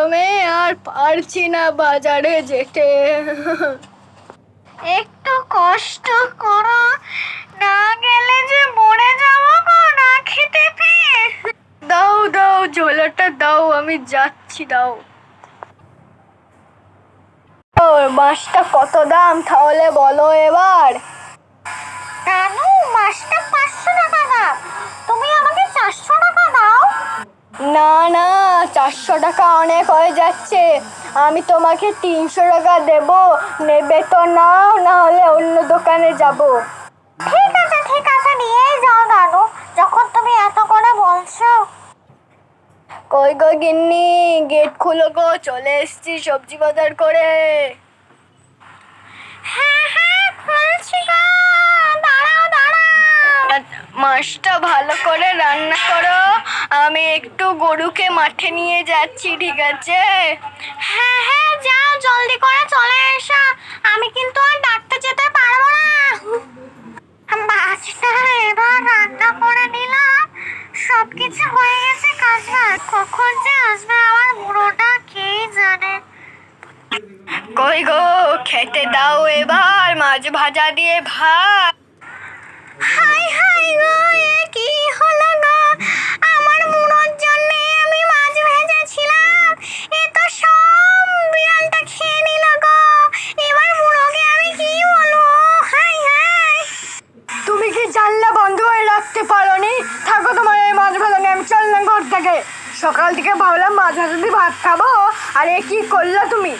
গরমে আর পারছি না বাজারে যেতে। একটু কষ্ট করো, না গেলে যে মরে যাবো গো না খেতে পেয়ে। দাও দাও, ঝোলাটা দাও, আমি যাচ্ছি, দাও। ও মাছটা কত দাম তাহলে বলো এবার? কেন, মাছটা 500 টাকা দাম, তুমি আমাকে 400 টাকা দাও। না না, 400 টাকা অনেক হয়ে যাচ্ছে। আমি তোমাকে 300 টাকা দেব, নেবে তো নাও, না হলে অন্য দোকানে যাব। ঠিক আছে, নিয়েই যাও দাদু, যখন তুমি এত করে বলছো। কই গো গিন্নি, গেট খুলো গো, চলে এসছি সবজি বাজার করে। হ্যাঁ খুলছি গো, দাঁড়াও। মাছটা ভালো করে রান্না করো, আমি একটু গরুকে মাঠে নিয়ে যাচ্ছি, ঠিক আছে? হ্যাঁ যাও, জলদি করে চলে এসো, আমি কিন্তু আর ডাকতে যেতে পারবো না। মাছটা এবার রান্না করে নিলাম, সবকিছু হয়ে গেছে কাজবাজ, কখন যে আসবে আমার বুড়োটা কে জানে। কই গো, খেতে দাও এবার, মাছ ভাজা দিয়ে ভাত। হাই গো, এ কি হলো গো, আমার বুড়োর জন্য আমি মাছ ভেজেছিলাম, এ তো সব বিড়ালটা খেয়ে নিল গো, এবার বুড়োকে আমি কি বলবো? হাই। তুমি কি জানলা বন্ধ করে রাখতে পারোনি? থাকো তোমার এই মাছ ভাজা নিয়ে, আমি চললাম ঘর থেকে। সকাল থেকে ভাবলাম মাছ ভাজা দিয়ে ভাত খাবো, আর এ কি করলা তুমি?